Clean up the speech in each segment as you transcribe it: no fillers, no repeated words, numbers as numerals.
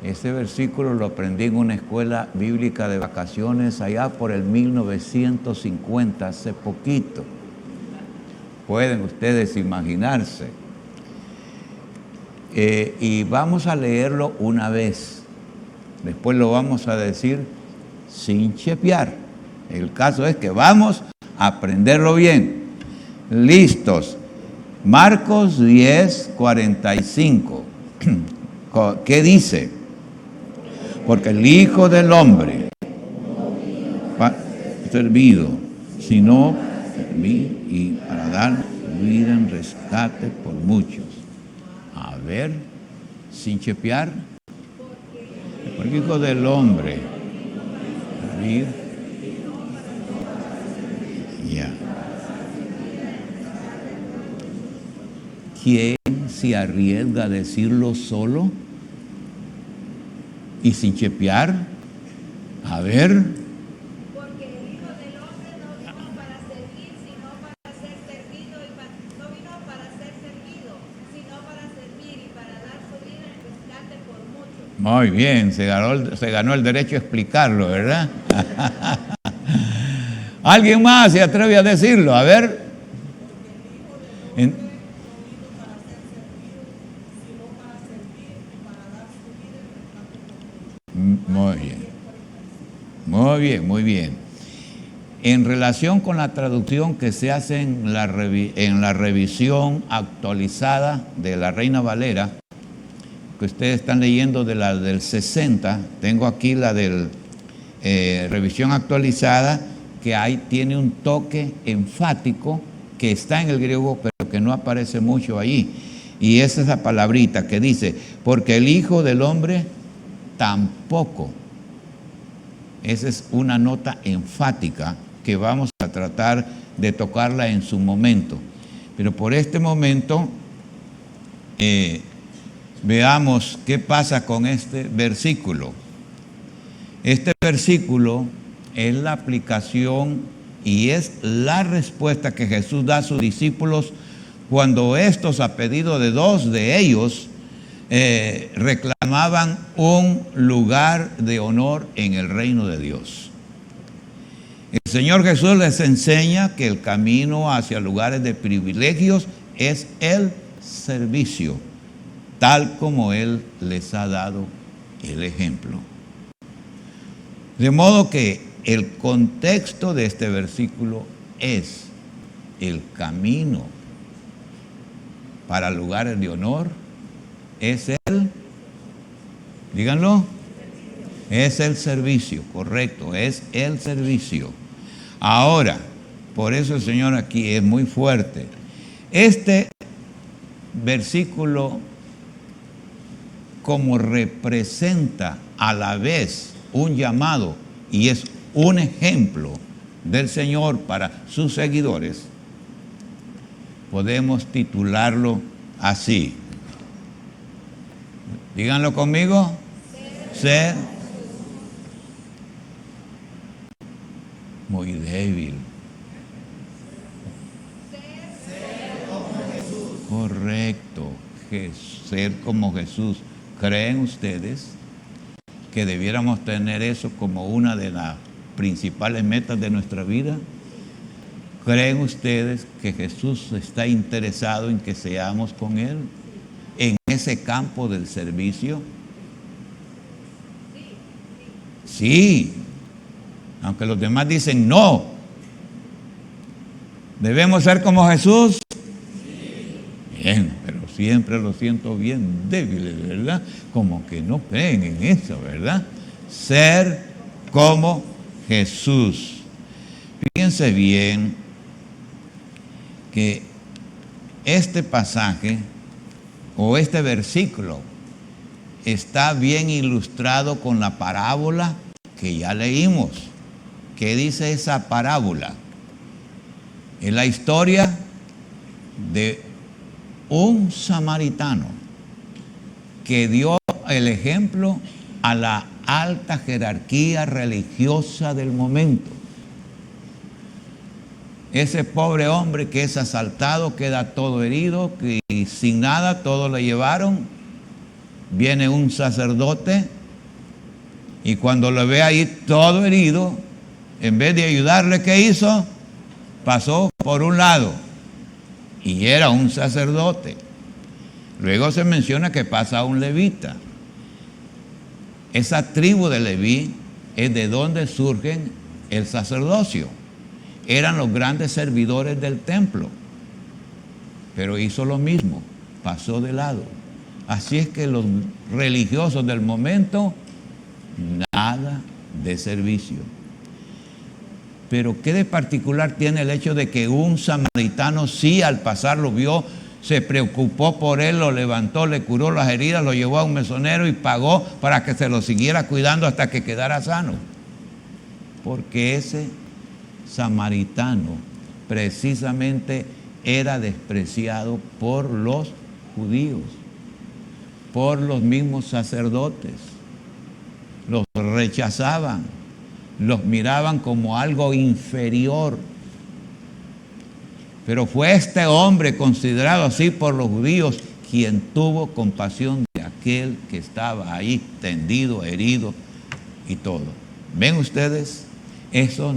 Ese versículo lo aprendí en una escuela bíblica de vacaciones allá por el 1950, hace poquito. Pueden ustedes imaginarse. Y vamos a leerlo una vez. Después lo vamos a decir sin chepear. El caso es que vamos a aprenderlo bien. Listos. Marcos 10, 45. ¿Qué dice? Porque el Hijo del Hombre ha servido, sino servir y para dar vida en rescate por muchos. A ver, sin chepear. Porque el Hijo del Hombre servir. Ya. ¿Quién se arriesga a decirlo solo y sin chepear? A ver. Porque el Hijo del Hombre no vino para servir, sino para ser servido, no vino para ser servido, sino para servir y para dar su vida en rescate por muchos. Muy bien, se ganó el derecho a explicarlo, ¿verdad? ¿Alguien más se atreve a decirlo? A ver. Muy bien. Muy bien, muy bien. En relación con la traducción que se hace en la revisión actualizada de la Reina Valera, que ustedes están leyendo de la del 60, tengo aquí la del revisión actualizada, que ahí tiene un toque enfático que está en el griego, pero que no aparece mucho ahí. Y es esa palabrita que dice, porque el Hijo del Hombre tampoco. Esa es una nota enfática que vamos a tratar de tocarla en su momento. Pero por este momento, veamos qué pasa con este versículo. Este versículo es la aplicación y es la respuesta que Jesús da a sus discípulos cuando estos, a pedido de dos de ellos, reclamaban un lugar de honor en el reino de Dios. El Señor Jesús les enseña que el camino hacia lugares de privilegios es el servicio, tal como Él les ha dado el ejemplo. De modo que el contexto de este versículo es el camino para lugares de honor, es el, díganlo, es el servicio, correcto, es el servicio. Ahora, por eso el Señor aquí es muy fuerte. Este versículo, como representa a la vez un llamado y es un ejemplo del Señor para sus seguidores, podemos titularlo así. Díganlo conmigo. Ser muy débil. Ser como Jesús. Correcto. Ser como Jesús. ¿Creen ustedes que debiéramos tener eso como una de las principales metas de nuestra vida? ¿Creen ustedes que Jesús está interesado en que seamos con Él en ese campo del servicio? Sí, aunque los demás dicen no. ¿Debemos ser como Jesús? Bien, pero siempre lo siento bien débiles, ¿verdad? Como que no creen en eso, ¿verdad? Ser como Jesús. Fíjense bien que este pasaje o este versículo está bien ilustrado con la parábola que ya leímos. ¿Qué dice esa parábola? Es la historia de un samaritano que dio el ejemplo a la alta jerarquía religiosa del momento. Ese pobre hombre que es asaltado, queda todo herido, que sin nada, todo lo llevaron. viene un sacerdote y cuando lo ve ahí todo herido, en vez de ayudarle, ¿qué hizo? Pasó por un lado y era un sacerdote. Luego se menciona que pasa un levita. Esa tribu de Leví es de donde surgen el sacerdocio. Eran los grandes servidores del templo, pero hizo lo mismo, pasó de lado. Así es que los religiosos del momento, nada de servicio. Pero ¿qué de particular tiene el hecho de que un samaritano sí al pasar lo vio, se preocupó por él, lo levantó, le curó las heridas, lo llevó a un mesonero y pagó para que se lo siguiera cuidando hasta que quedara sano? Porque ese samaritano precisamente era despreciado por los judíos, por los mismos sacerdotes. Los rechazaban, los miraban como algo inferior. Pero fue este hombre considerado así por los judíos quien tuvo compasión de aquel que estaba ahí tendido, herido y todo. ¿Ven ustedes? Eso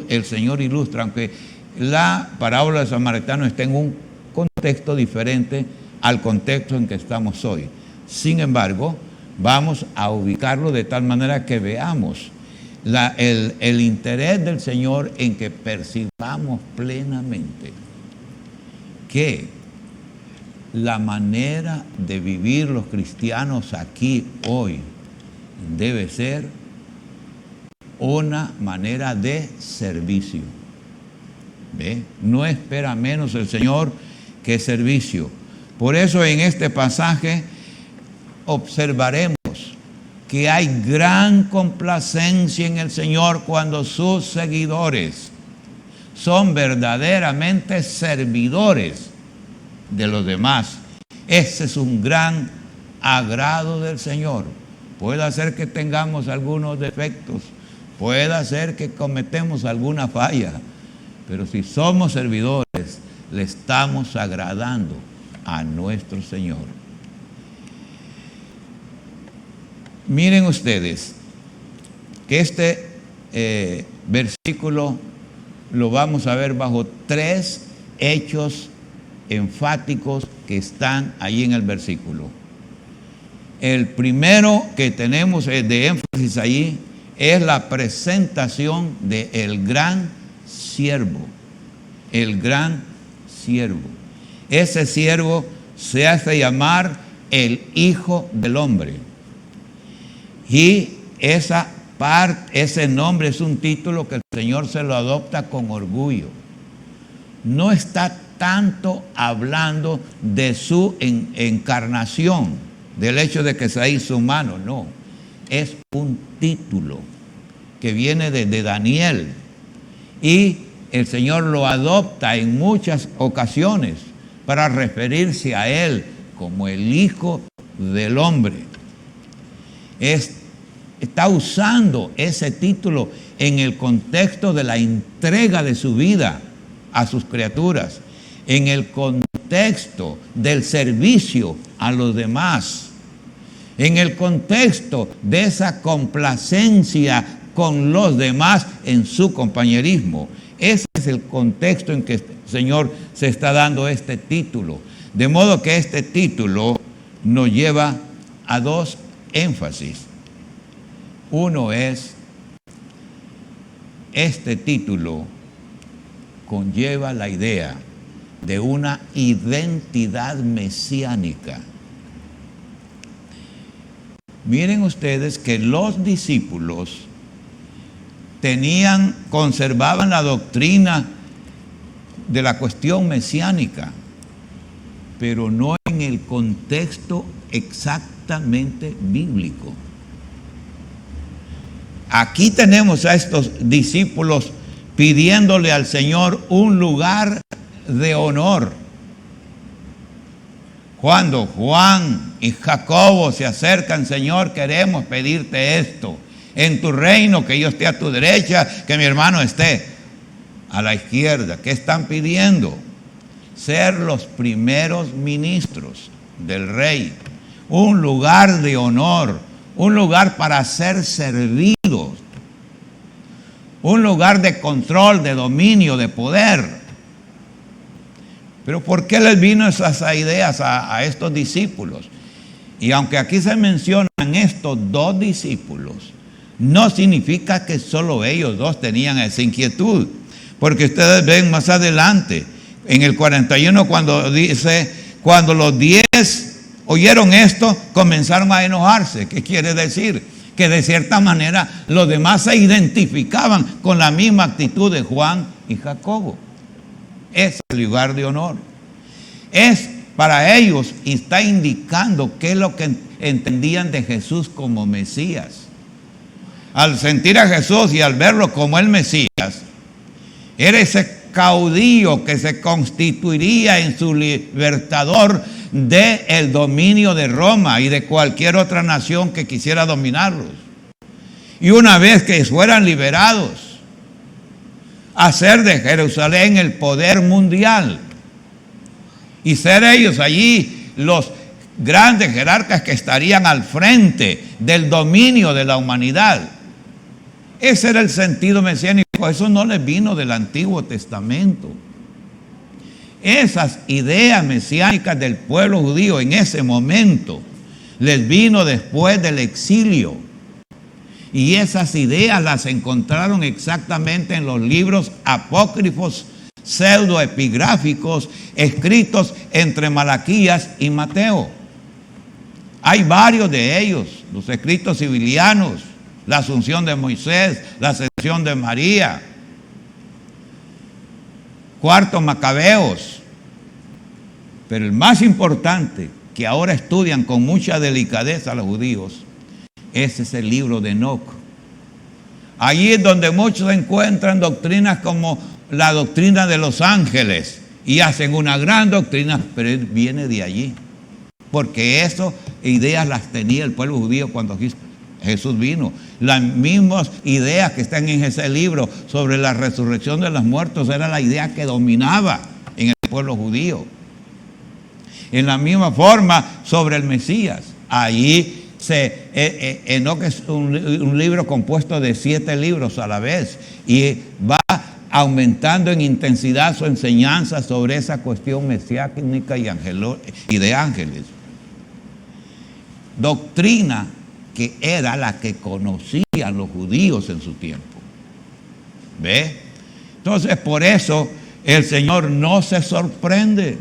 el Señor ilustra, aunque la parábola del samaritano está en un contexto diferente al contexto en que estamos hoy. Sin embargo, vamos a ubicarlo de tal manera que veamos el interés del Señor en que percibamos plenamente que la manera de vivir los cristianos aquí hoy debe ser una manera de servicio. ¿Ve? No espera menos el Señor que servicio. Por eso en este pasaje observaremos que hay gran complacencia en el Señor cuando sus seguidores son verdaderamente servidores de los demás. Ese es un gran agrado del Señor. Puede ser que tengamos algunos defectos, puede ser que cometemos alguna falla, pero si somos servidores, le estamos agradando a nuestro Señor. Miren ustedes que este versículo lo vamos a ver bajo 3 hechos enfáticos que están ahí en el versículo. El primero que tenemos de énfasis allí es la presentación del gran siervo. El gran siervo. Ese siervo se hace llamar el Hijo del Hombre. Y ese nombre es un título que el Señor se lo adopta con orgullo. No está tanto hablando de su encarnación, del hecho de que se hizo humano, no. Es un título que viene de Daniel y el Señor lo adopta en muchas ocasiones para referirse a Él como el Hijo del Hombre. Está usando ese título en el contexto de la entrega de su vida a sus criaturas, en el contexto del servicio a los demás, en el contexto de esa complacencia con los demás en su compañerismo. Ese es el contexto en que el Señor se está dando este título. De modo que este título nos lleva a 2 énfasis. Uno es, este título conlleva la idea de una identidad mesiánica. Miren ustedes que los discípulos conservaban la doctrina de la cuestión mesiánica, pero no en el contexto exactamente bíblico. Aquí tenemos a estos discípulos pidiéndole al Señor un lugar de honor. Cuando Juan y Jacobo se acercan, Señor, queremos pedirte esto. En tu reino, que yo esté a tu derecha, que mi hermano esté a la izquierda. ¿Qué están pidiendo? Ser los primeros ministros del rey. un lugar de honor, un lugar para ser servidos, un lugar de control, de dominio, de poder. Pero ¿por qué les vino esas ideas a estos discípulos? Y aunque aquí se mencionan estos dos discípulos, no significa que solo ellos dos tenían esa inquietud. Porque ustedes ven más adelante, en el 41, cuando dice, cuando los 10 oyeron esto, comenzaron a enojarse. ¿Qué quiere decir? Que de cierta manera los demás se identificaban con la misma actitud de Juan y Jacobo. Es el lugar de honor. Es para ellos, y está indicando qué es lo que entendían de Jesús como Mesías. Al sentir a Jesús y al verlo como el Mesías, era ese caudillo que se constituiría en su libertador del dominio de Roma y de cualquier otra nación que quisiera dominarlos. Y una vez que fueran liberados, hacer de Jerusalén el poder mundial y ser ellos allí los grandes jerarcas que estarían al frente del dominio de la humanidad. Ese era el sentido mesiánico. Eso no les vino del Antiguo Testamento. Esas ideas mesiánicas del pueblo judío en ese momento les vino después del exilio. Y esas ideas las encontraron exactamente en los libros apócrifos pseudoepigráficos escritos entre Malaquías y Mateo. Hay varios de ellos, los escritos sibilianos, la asunción de Moisés, la ascensión de María, Cuarto Macabeos. Pero el más importante, que ahora estudian con mucha delicadeza los judíos, ese es el libro de Enoc. Allí es donde muchos encuentran doctrinas como la doctrina de los ángeles y hacen una gran doctrina, pero él viene de allí. Porque esas ideas las tenía el pueblo judío cuando Jesús vino. Las mismas ideas que están en ese libro sobre la resurrección de los muertos era la idea que dominaba en el pueblo judío. En la misma forma sobre el Mesías. Allí Enoc es un libro compuesto de 7 libros a la vez y va aumentando en intensidad su enseñanza sobre esa cuestión mesiánica y de ángeles. Doctrina que era la que conocían los judíos en su tiempo. ¿Ve? Entonces, por eso el Señor no se sorprende.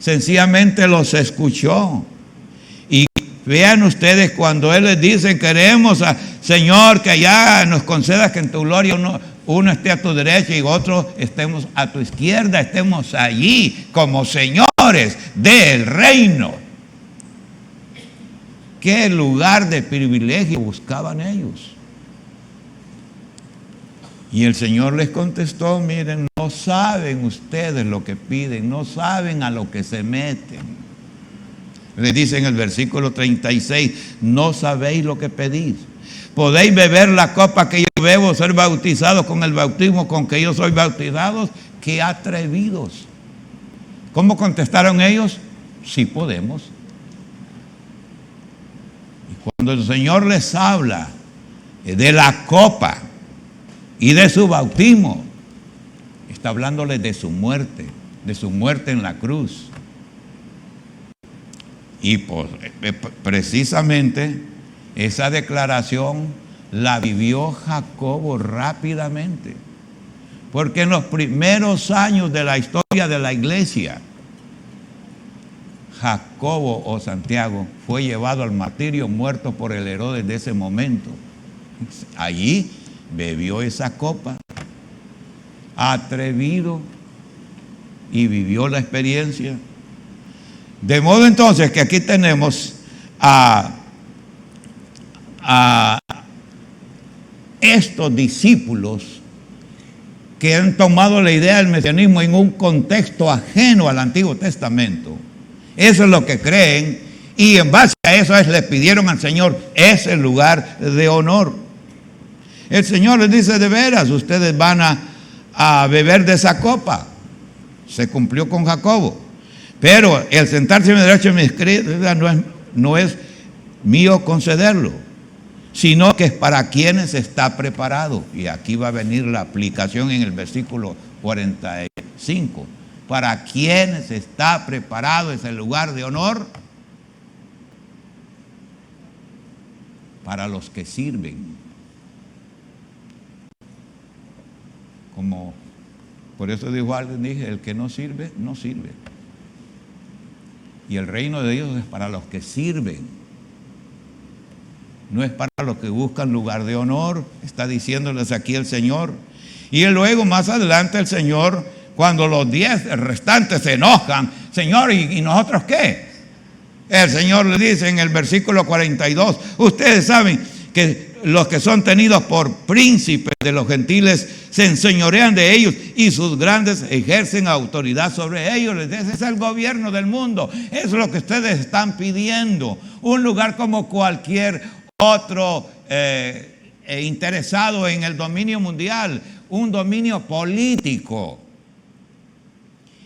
Sencillamente los escuchó. Y vean ustedes cuando Él les dice, queremos, Señor, que allá nos concedas que en tu gloria uno esté a tu derecha y otro estemos a tu izquierda, estemos allí como señores del reino. ¿Qué lugar de privilegio buscaban ellos? Y el Señor les contestó, miren, no saben ustedes lo que piden, no saben a lo que se meten. Les dice en el versículo 36, no sabéis lo que pedís. ¿Podéis beber la copa que yo bebo, ser bautizados con el bautismo con que yo soy bautizados? ¡Qué atrevidos! ¿Cómo contestaron ellos? Sí podemos. Y cuando el Señor les habla de la copa y de su bautismo, está hablándoles de su muerte en la cruz. Y precisamente esa declaración la vivió Jacobo rápidamente. Porque en los primeros años de la historia de la iglesia, Jacobo o Santiago fue llevado al martirio, muerto por el Herodes de ese momento. Allí bebió esa copa, atrevido, y vivió la experiencia. De modo entonces que aquí tenemos a estos discípulos que han tomado la idea del mesianismo en un contexto ajeno al Antiguo Testamento. Eso es lo que creen, y en base a eso le pidieron al Señor ese lugar de honor. El Señor les dice, de veras, ustedes van a beber de esa copa. Se cumplió con Jacobo. Pero el sentarse a mi derecha y a mi izquierda no es no es mío concederlo, sino que es para quienes está preparado. Y aquí va a venir la aplicación en el versículo 45. Para quienes está preparado ese lugar de honor, para los que sirven. Como por eso dijo alguien, dije, el que no sirve, no sirve. Y el reino de Dios es para los que sirven. No es para los que buscan lugar de honor, está diciéndoles aquí el Señor. Y luego más adelante el Señor, cuando los 10 restantes se enojan, Señor, ¿y nosotros qué? El Señor le dice en el versículo 42, ustedes saben que los que son tenidos por príncipes de los gentiles se enseñorean de ellos y sus grandes ejercen autoridad sobre ellos. Ese es el gobierno del mundo. Eso es lo que ustedes están pidiendo. Un lugar como cualquier otro interesado en el dominio mundial, un dominio político.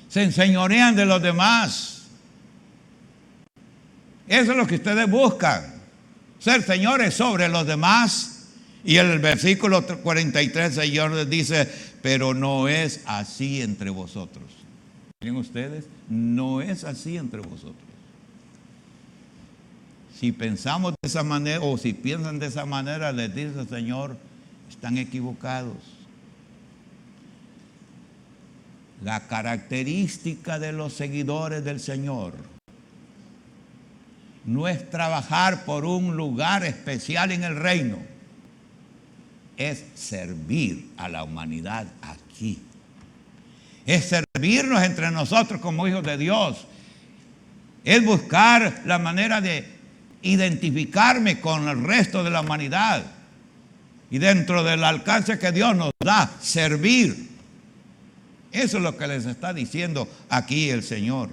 Se enseñorean de los demás. Eso es lo que ustedes buscan. Ser señores sobre los demás. Y en el versículo 43 el Señor les dice, pero no es así entre vosotros. Miren ustedes, no es así entre vosotros. Si pensamos de esa manera, o si piensan de esa manera, les dice el Señor, están equivocados. La característica de los seguidores del Señor no es trabajar por un lugar especial en el reino, es servir a la humanidad aquí. Es servirnos entre nosotros como hijos de Dios. Es buscar la manera de identificarme con el resto de la humanidad. Y dentro del alcance que Dios nos da, servir. Eso es lo que les está diciendo aquí el Señor.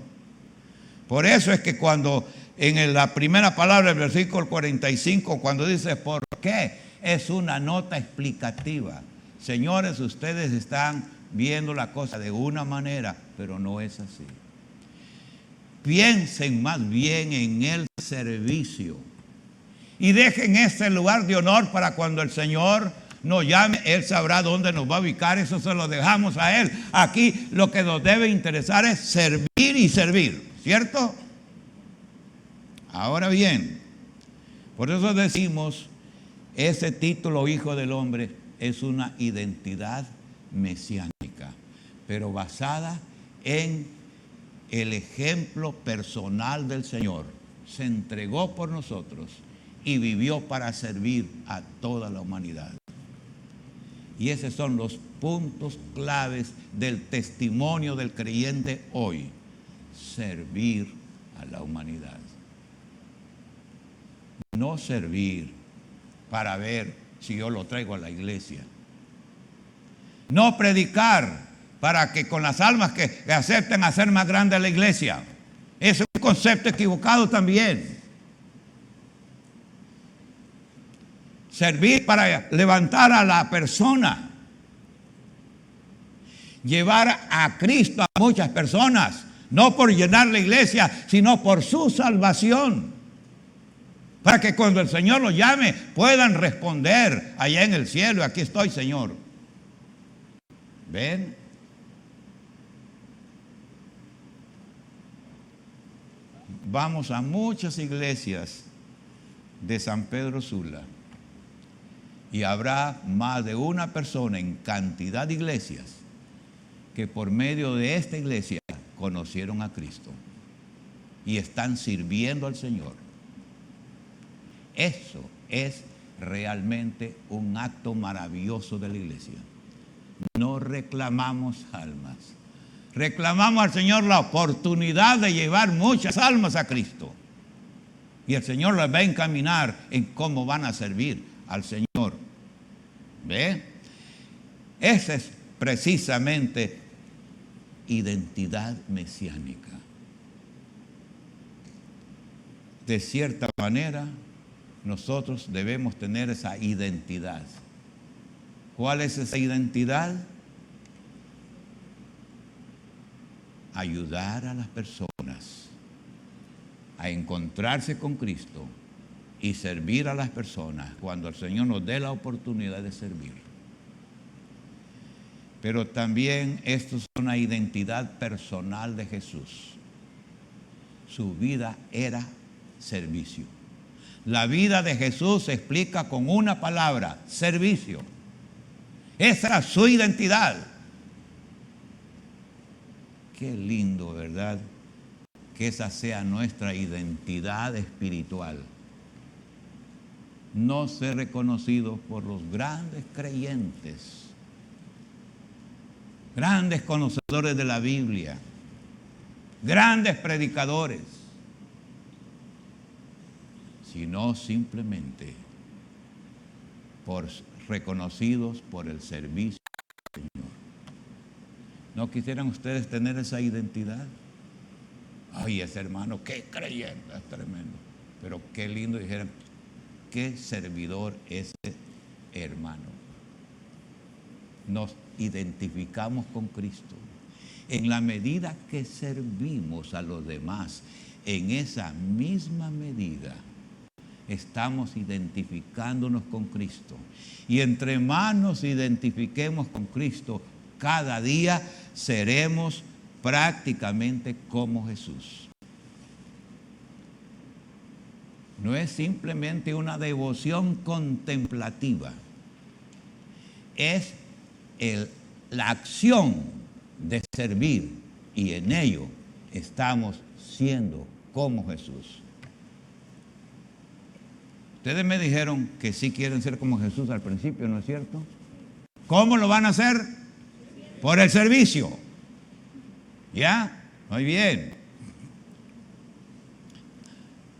Por eso es que cuando en la primera palabra del versículo 45, cuando dice ¿por qué? Es una nota explicativa. Señores, ustedes están viendo la cosa de una manera, pero no es así. Piensen más bien en el servicio y dejen ese lugar de honor para cuando el Señor nos llame, Él sabrá dónde nos va a ubicar. Eso se lo dejamos a Él. Aquí lo que nos debe interesar es servir y servir, ¿cierto? Ahora bien, por eso decimos, ese título Hijo del Hombre es una identidad mesiánica, pero basada en el ejemplo personal del Señor. Se entregó por nosotros y vivió para servir a toda la humanidad. Y esos son los puntos claves del testimonio del creyente hoy. Servir a la humanidad. No servir para ver si yo lo traigo a la iglesia. No predicar para que con las almas que acepten hacer más grande la iglesia. Es un concepto equivocado también. Servir para levantar a la persona. Llevar a Cristo a muchas personas. No por llenar la iglesia, sino por su salvación. Para que cuando el Señor los llame puedan responder allá en el cielo. Aquí estoy, Señor. ¿Ven? Vamos a muchas iglesias de San Pedro Sula y habrá más de una persona en cantidad de iglesias que por medio de esta iglesia conocieron a Cristo y están sirviendo al Señor. Eso es realmente un acto maravilloso de la iglesia. No reclamamos almas. Reclamamos al Señor la oportunidad de llevar muchas almas a Cristo. Y el Señor las va a encaminar en cómo van a servir al Señor. ¿Ve? Esa es precisamente identidad mesiánica. De cierta manera, nosotros debemos tener esa identidad. ¿Cuál es esa identidad? Ayudar a las personas a encontrarse con Cristo y servir a las personas cuando el Señor nos dé la oportunidad de servir. Pero también esto es una identidad personal de Jesús. Su vida era servicio. La vida de Jesús se explica con una palabra: servicio. Esa era su identidad. Qué lindo, ¿verdad? Que esa sea nuestra identidad espiritual. No ser reconocidos por los grandes creyentes, grandes conocedores de la Biblia, grandes predicadores, sino simplemente reconocidos por el servicio del Señor. ¿No quisieran ustedes tener esa identidad? Ay, ese hermano, qué creyente, es tremendo. Pero qué lindo dijeran, qué servidor ese hermano. Nos identificamos con Cristo. En la medida que servimos a los demás, en esa misma medida estamos identificándonos con Cristo. Y entre más nos identifiquemos con Cristo, cada día seremos prácticamente como Jesús. No es simplemente una devoción contemplativa, es la acción de servir, y en ello estamos siendo como Jesús. Ustedes me dijeron que sí quieren ser como Jesús al principio, ¿no es cierto? ¿Cómo lo van a hacer? Por el servicio. ¿Ya? Muy bien.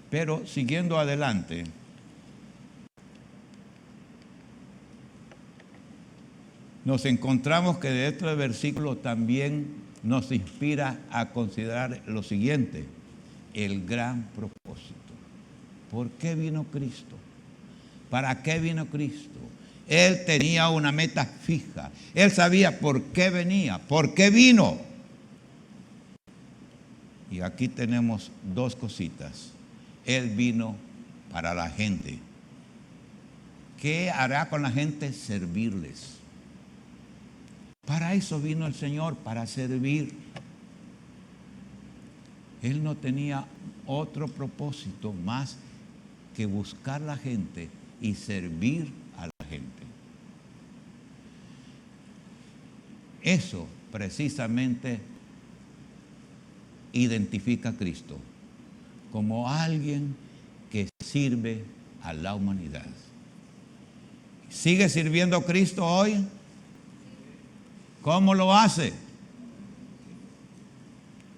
Pero siguiendo adelante, nos encontramos que de este versículo también nos inspira a considerar lo siguiente: el gran propósito. ¿Por qué vino Cristo? ¿Para qué vino Cristo? Él tenía una meta fija. Él sabía por qué venía, por qué vino. Y aquí tenemos dos cositas. Él vino para la gente. ¿Qué hará con la gente? Servirles. Para eso vino el Señor, para servir. Él no tenía otro propósito más que buscar la gente y servir a la gente. Eso precisamente identifica a Cristo como alguien que sirve a la humanidad. ¿Sigue sirviendo a Cristo hoy? ¿Cómo lo hace?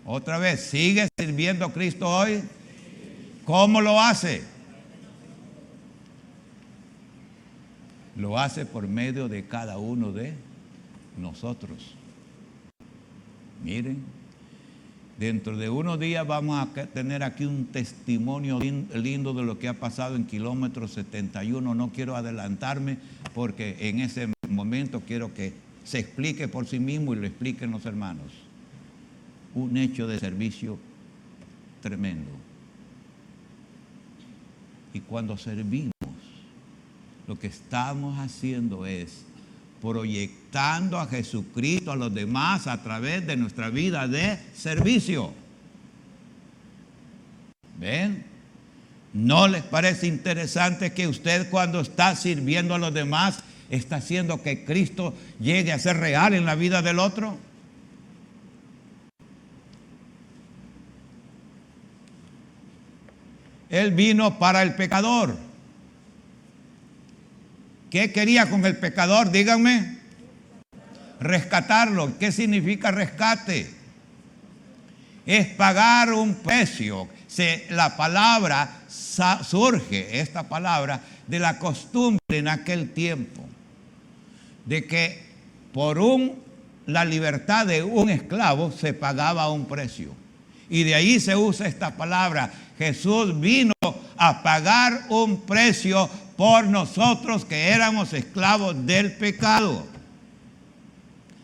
Otra vez, ¿sigue sirviendo a Cristo hoy? ¿Cómo lo hace? Lo hace por medio de cada uno de nosotros. Miren, dentro de unos días vamos a tener aquí un testimonio lindo de lo que ha pasado en kilómetro 71. No quiero adelantarme porque en ese momento quiero que se explique por sí mismo y lo expliquen los hermanos. Un hecho de servicio tremendo. Y cuando servimos, lo que estamos haciendo es proyectando a Jesucristo a los demás a través de nuestra vida de servicio. ¿Ven? ¿No les parece interesante que usted, cuando está sirviendo a los demás, está haciendo que Cristo llegue a ser real en la vida del otro? Él vino para el pecador. ¿Qué quería con el pecador? Díganme. Rescatarlo. ¿Qué significa rescate? Es pagar un precio. La palabra surge, esta palabra, de la costumbre en aquel tiempo, de que por la libertad de un esclavo se pagaba un precio. Y de ahí se usa esta palabra. Jesús vino a pagar un precio por nosotros que éramos esclavos del pecado.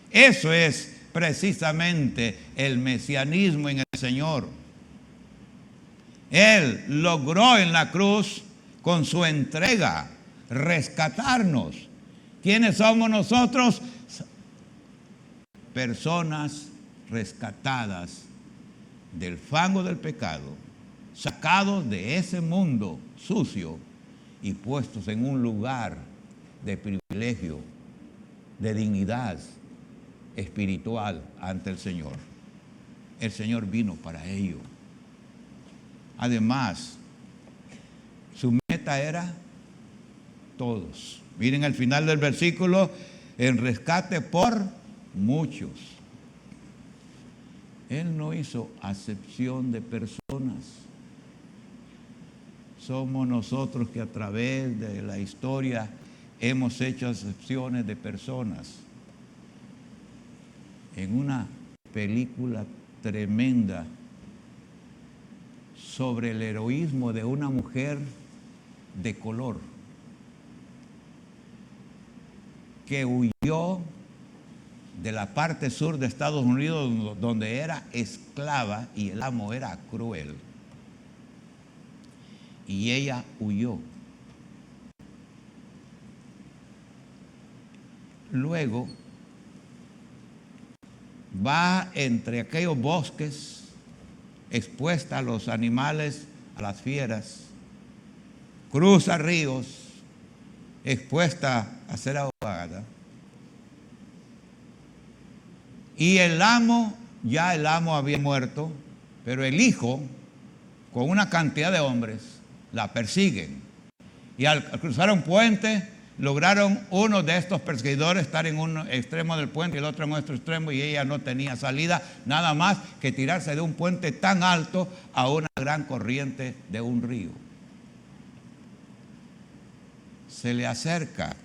Eso es precisamente el mesianismo en el Señor. Él logró en la cruz, con su entrega, rescatarnos. ¿Quiénes somos nosotros? Personas rescatadas del fango del pecado, sacados de ese mundo sucio y puestos en un lugar de privilegio, de dignidad espiritual ante el Señor. El Señor vino para ello. Además, su meta era todos. Miren al final del versículo, el rescate por muchos. Él no hizo acepción de personas. Somos nosotros que a través de la historia hemos hecho acepciones de personas. En una película tremenda sobre el heroísmo de una mujer de color que huyó de la parte sur de Estados Unidos, donde era esclava y el amo era cruel. Y ella huyó. Luego va entre aquellos bosques, expuesta a los animales, a las fieras, cruza ríos, expuesta a ser ahogada. Y el amo había muerto, pero el hijo, con una cantidad de hombres, la persiguen. Y al cruzar un puente, lograron uno de estos perseguidores estar en un extremo del puente y el otro en otro extremo, y ella no tenía salida, nada más que tirarse de un puente tan alto a una gran corriente de un río. Se le acerca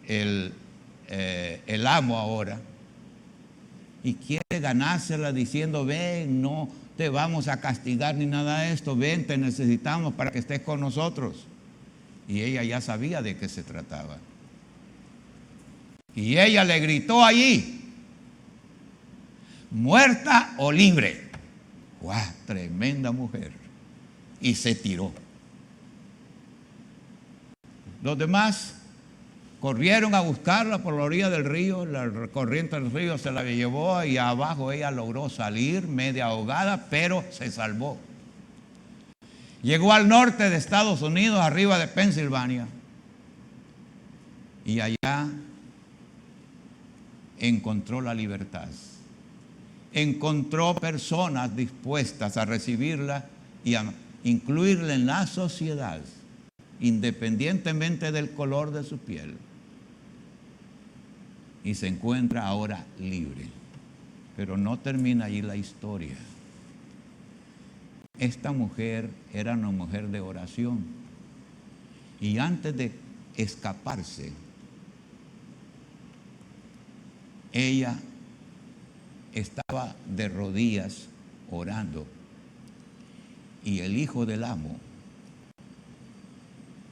el amo ahora y quiere ganársela diciendo: ven, no te vamos a castigar ni nada de esto, ven, te necesitamos para que estés con nosotros. Y ella ya sabía de qué se trataba. Y ella le gritó allí: muerta o libre. ¡Guau! Tremenda mujer. Y se tiró. Los demás corrieron a buscarla por la orilla del río, la corriente del río se la llevó y abajo ella logró salir media ahogada, pero se salvó. Llegó al norte de Estados Unidos, arriba de Pensilvania, y allá encontró la libertad. Encontró personas dispuestas a recibirla y a incluirla en la sociedad, independientemente del color de su piel. Y se encuentra ahora libre. Pero no termina allí la historia. Esta mujer era una mujer de oración. Y antes de escaparse, ella estaba de rodillas orando. Y el hijo del amo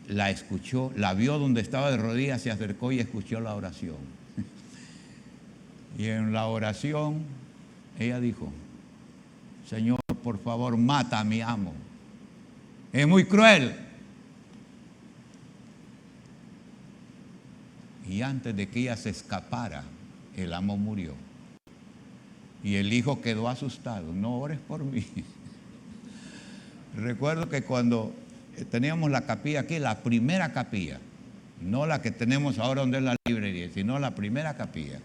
la escuchó, la vio donde estaba de rodillas, se acercó y escuchó la oración. Y en la oración ella dijo: Señor, por favor, mata a mi amo. Es muy cruel. Y antes de que ella se escapara, el amo murió. Y el hijo quedó asustado. No ores por mí. Recuerdo que cuando teníamos la capilla aquí, la primera capilla, no la que tenemos ahora donde es la librería, sino la primera capilla,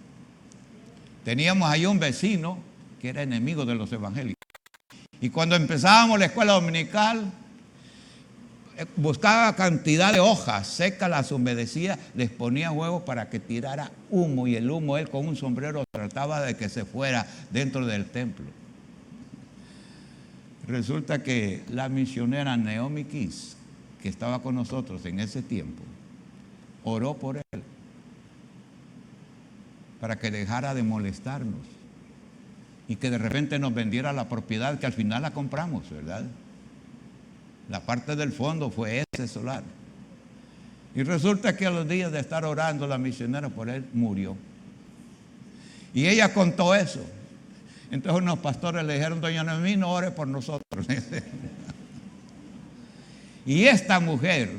teníamos ahí un vecino que era enemigo de los evangélicos. Y cuando empezábamos la escuela dominical, buscaba cantidad de hojas secas, las humedecía, les ponía huevos para que tirara humo, y el humo él con un sombrero trataba de que se fuera dentro del templo. Resulta que la misionera Naomi Kiss, que estaba con nosotros en ese tiempo, oró por él para que dejara de molestarnos y que de repente nos vendiera la propiedad, que al final la compramos, ¿verdad? La parte del fondo fue ese solar. Y resulta que a los días de estar orando, la misionera por él murió. Y ella contó eso. Entonces unos pastores le dijeron: doña Noemí, no ore por nosotros. Y esta mujer,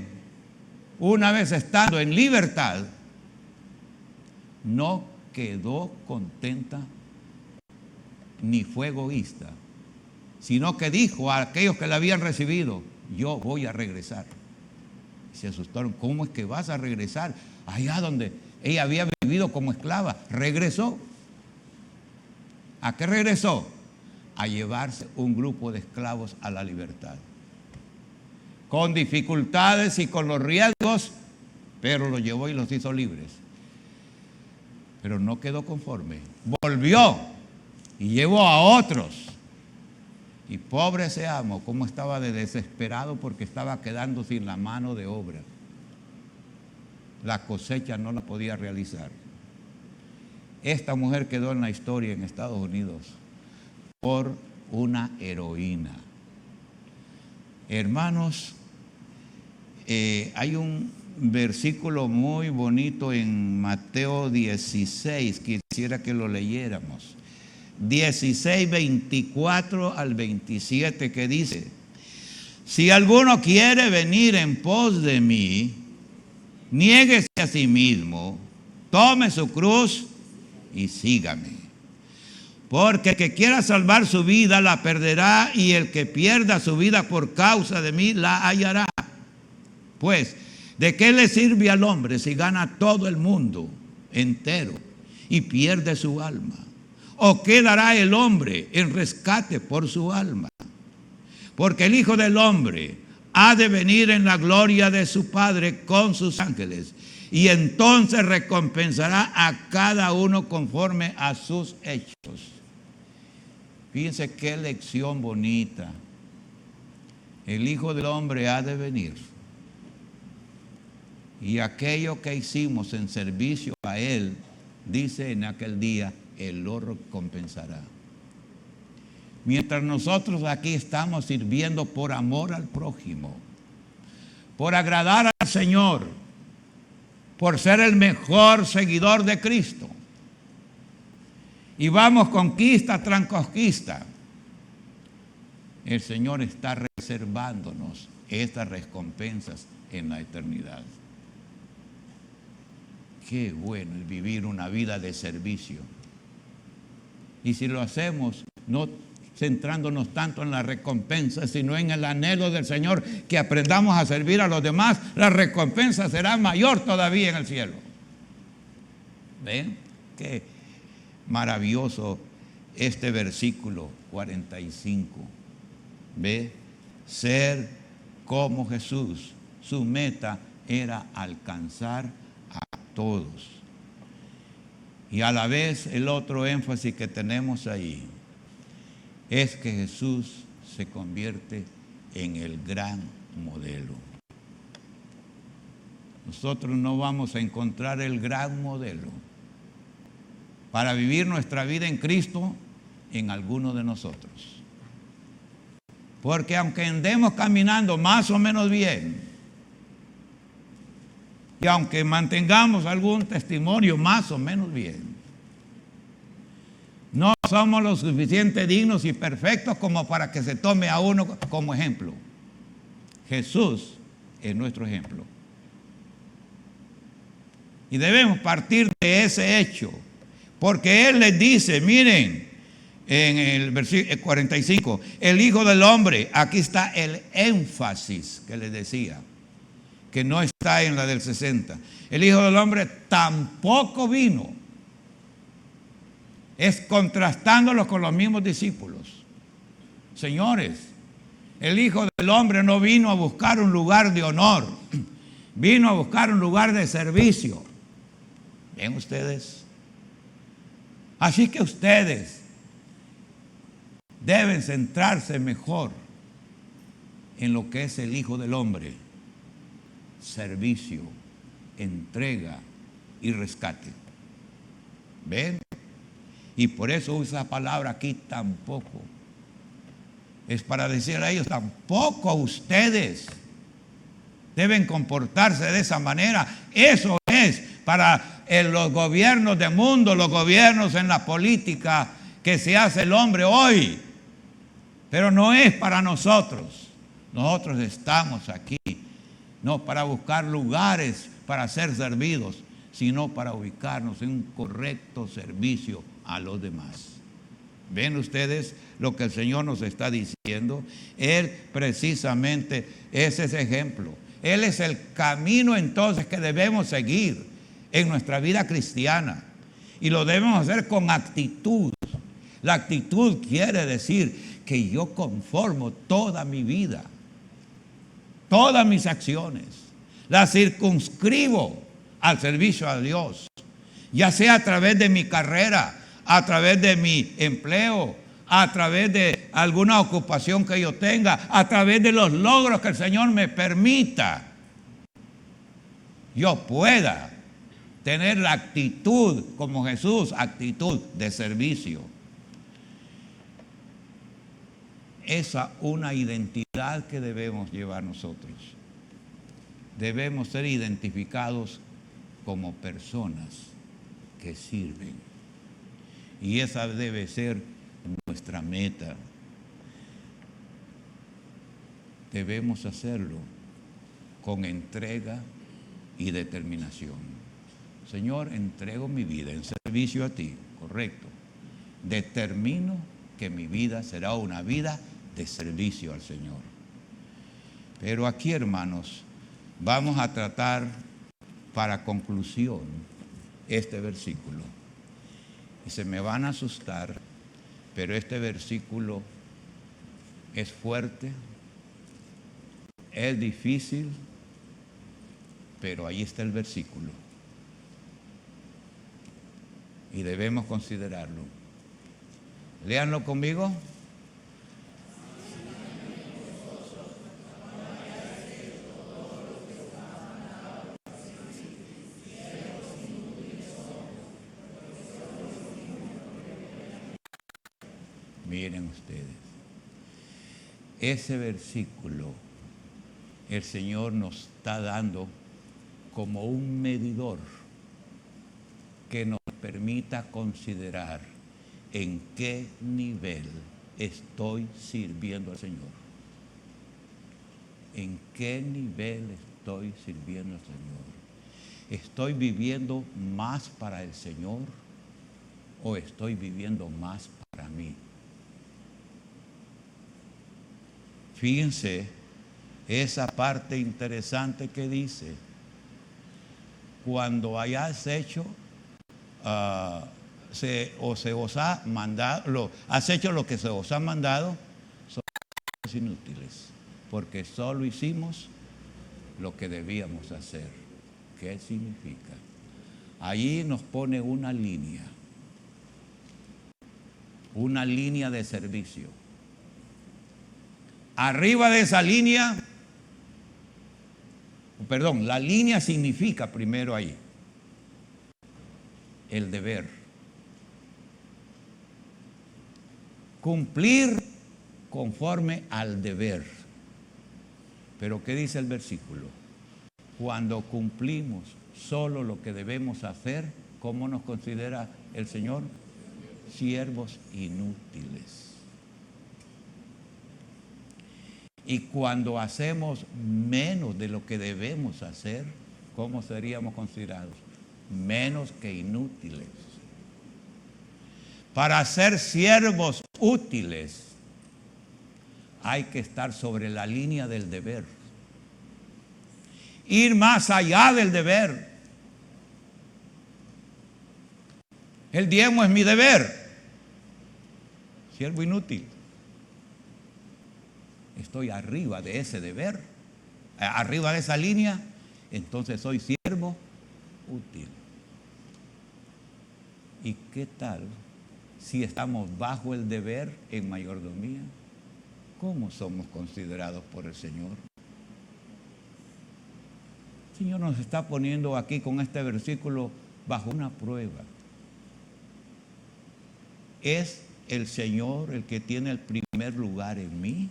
una vez estando en libertad, no quedó contenta ni fue egoísta, sino que dijo a aquellos que la habían recibido: yo voy a regresar. Y se asustaron: ¿cómo es que vas a regresar? Allá donde ella había vivido como esclava. Regresó. ¿A qué regresó? A llevarse un grupo de esclavos a la libertad, con dificultades y con los riesgos, pero los llevó y los hizo libres. Pero no quedó conforme, volvió y llevó a otros. Y pobre ese amo, cómo estaba de desesperado, porque estaba quedando sin la mano de obra. La cosecha no la podía realizar. Esta mujer quedó en la historia en Estados Unidos por una heroína. Hermanos, hay un versículo muy bonito en Mateo 16, quisiera que lo leyéramos. 16, 24 al 27, que dice: si alguno quiere venir en pos de mí, niéguese a sí mismo, tome su cruz y sígame. Porque el que quiera salvar su vida la perderá, y el que pierda su vida por causa de mí la hallará. Pues, ¿de qué le sirve al hombre si gana todo el mundo entero y pierde su alma? ¿O qué dará el hombre en rescate por su alma? Porque el Hijo del Hombre ha de venir en la gloria de su Padre con sus ángeles, y entonces recompensará a cada uno conforme a sus hechos. Fíjense qué lección bonita. El Hijo del Hombre ha de venir, y aquello que hicimos en servicio a Él, dice en aquel día, Él lo recompensará. Mientras nosotros aquí estamos sirviendo por amor al prójimo, por agradar al Señor, por ser el mejor seguidor de Cristo, y vamos conquista tras conquista, el Señor está reservándonos estas recompensas en la eternidad. Qué bueno es vivir una vida de servicio. Y si lo hacemos, no centrándonos tanto en la recompensa, sino en el anhelo del Señor, que aprendamos a servir a los demás, la recompensa será mayor todavía en el cielo. ¿Ven? Qué maravilloso este versículo 45. ¿Ve? Ser como Jesús. Su meta era alcanzar a todos. Y a la vez el otro énfasis que tenemos ahí es que Jesús se convierte en el gran modelo. Nosotros no vamos a encontrar el gran modelo para vivir nuestra vida en Cristo en alguno de nosotros. Porque aunque andemos caminando más o menos bien, y aunque mantengamos algún testimonio más o menos bien, no somos lo suficientemente dignos y perfectos como para que se tome a uno como ejemplo. Jesús es nuestro ejemplo. Y debemos partir de ese hecho, porque Él les dice, miren, en el versículo 45, el Hijo del Hombre, aquí está el énfasis que les decía, que no está en la del 60. El Hijo del Hombre tampoco vino. Es contrastándolo con los mismos discípulos. Señores, el Hijo del Hombre no vino a buscar un lugar de honor, vino a buscar un lugar de servicio. ¿Ven ustedes? Así que ustedes deben centrarse mejor en lo que es el Hijo del Hombre: servicio, entrega y rescate. ¿Ven? Y por eso usa la palabra aquí, tampoco. Es para decir a ellos, tampoco ustedes deben comportarse de esa manera. Eso es para los gobiernos del mundo, los gobiernos en la política, que se hace el hombre hoy, pero no es para nosotros. Nosotros estamos aquí, no para buscar lugares para ser servidos, sino para ubicarnos en un correcto servicio a los demás. ¿Ven ustedes lo que el Señor nos está diciendo? Él precisamente es ese ejemplo. Él es el camino entonces que debemos seguir en nuestra vida cristiana. Y lo debemos hacer con actitud. La actitud quiere decir que yo conformo toda mi vida, todas mis acciones, las circunscribo al servicio a Dios, ya sea a través de mi carrera, a través de mi empleo, a través de alguna ocupación que yo tenga, a través de los logros que el Señor me permita, yo pueda tener la actitud como Jesús, actitud de servicio. Esa una identidad que debemos llevar nosotros. Debemos ser identificados como personas que sirven. Y esa debe ser nuestra meta. Debemos hacerlo con entrega y determinación. Señor, entrego mi vida en servicio a ti, correcto. Determino que mi vida será una vida de servicio al Señor. Pero aquí, hermanos, vamos a tratar para conclusión este versículo. Y se me van a asustar, pero este versículo es fuerte, es difícil, pero ahí está el versículo. Y debemos considerarlo. Léanlo conmigo. Miren ustedes, ese versículo el Señor nos está dando como un medidor que nos permita considerar en qué nivel estoy sirviendo al Señor. ¿En qué nivel estoy sirviendo al Señor? ¿Estoy viviendo más para el Señor o estoy viviendo más para mí? Fíjense esa parte interesante que dice, cuando hayas hecho, se os ha mandado, has hecho lo que se os ha mandado, son inútiles, porque solo hicimos lo que debíamos hacer. ¿Qué significa? Allí nos pone una línea de servicio. Arriba de esa línea, la línea significa primero ahí el deber. Cumplir conforme al deber. Pero ¿qué dice el versículo? Cuando cumplimos solo lo que debemos hacer, ¿cómo nos considera el Señor? Siervos inútiles. Y cuando hacemos menos de lo que debemos hacer, ¿cómo seríamos considerados? Menos que inútiles. Para ser siervos útiles, hay que estar sobre la línea del deber. Ir más allá del deber. El diezmo es mi deber. Siervo inútil. Estoy arriba de ese deber, arriba de esa línea, entonces soy siervo útil. ¿Y qué tal si estamos bajo el deber en mayordomía? ¿Cómo somos considerados por el Señor? El Señor nos está poniendo aquí con este versículo bajo una prueba. ¿Es el Señor el que tiene el primer lugar en mí?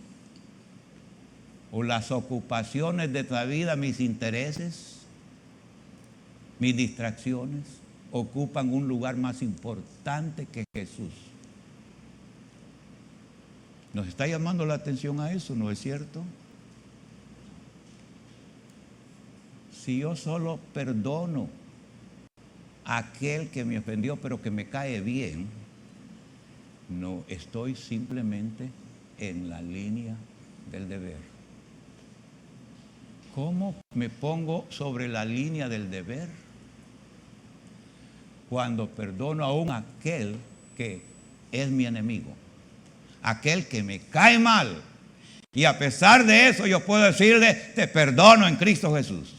¿O las ocupaciones de esta vida, mis intereses, mis distracciones, ocupan un lugar más importante que Jesús? Nos está llamando la atención a eso, ¿no es cierto? Si yo solo perdono a aquel que me ofendió, pero que me cae bien, no estoy simplemente en la línea del deber. ¿Cómo me pongo sobre la línea del deber? Cuando perdono aún a aquel que es mi enemigo, aquel que me cae mal, y a pesar de eso yo puedo decirle, te perdono en Cristo Jesús.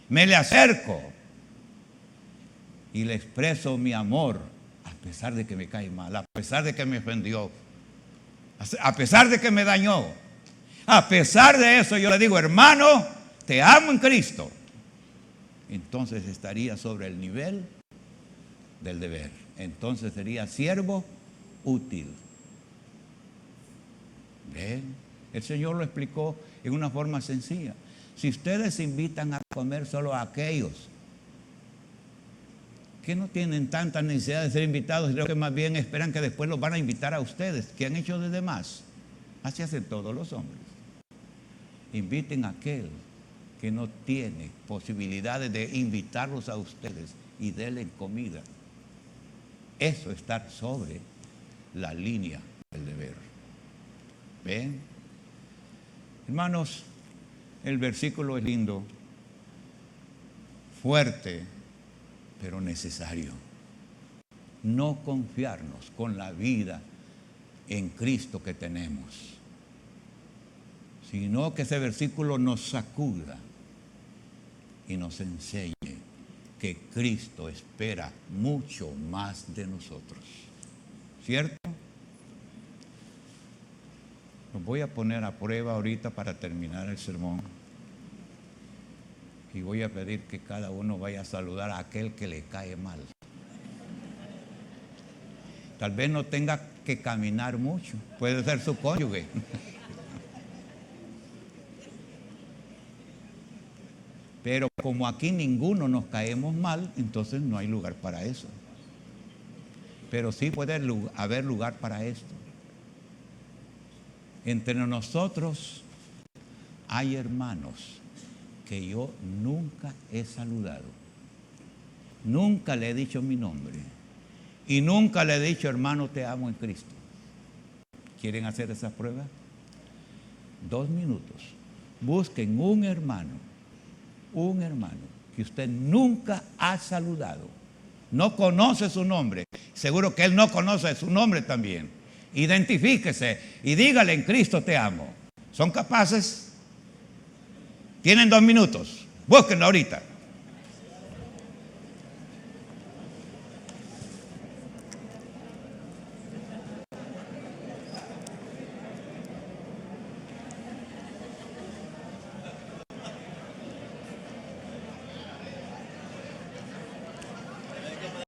Me le acerco y le expreso mi amor, a pesar de que me cae mal, a pesar de que me ofendió, a pesar de que me dañó. A pesar de eso yo le digo, hermano, te amo en Cristo. Entonces estaría sobre el nivel del deber. Entonces sería siervo útil. ¿Ven? El Señor lo explicó en una forma sencilla. Si ustedes invitan a comer solo a aquellos que no tienen tanta necesidad de ser invitados, creo que más bien esperan que después los van a invitar a ustedes, que han hecho de demás. Así hacen todos los hombres. Inviten a aquel que no tiene posibilidades de invitarlos a ustedes y denle comida. Eso es estar sobre la línea del deber. ¿Ven? Hermanos, el versículo es lindo, fuerte, pero necesario. No confiarnos con la vida en Cristo que tenemos, sino que ese versículo nos sacuda y nos enseñe que Cristo espera mucho más de nosotros. ¿Cierto? Los voy a poner a prueba ahorita para terminar el sermón. Y voy a pedir que cada uno vaya a saludar a aquel que le cae mal. Tal vez no tenga que caminar mucho, puede ser su cónyuge. Pero como aquí ninguno nos caemos mal, entonces no hay lugar para eso. Pero sí puede haber lugar para esto. Entre nosotros hay hermanos que yo nunca he saludado. Nunca le he dicho mi nombre. Y nunca le he dicho, hermano, te amo en Cristo. ¿Quieren hacer esa prueba? 2 minutos. Busquen un hermano que usted nunca ha saludado. No conoce su nombre. Seguro que él no conoce su nombre también. Identifíquese y dígale, en Cristo te amo. ¿Son capaces? Tienen 2 minutos. Búsquenlo ahorita.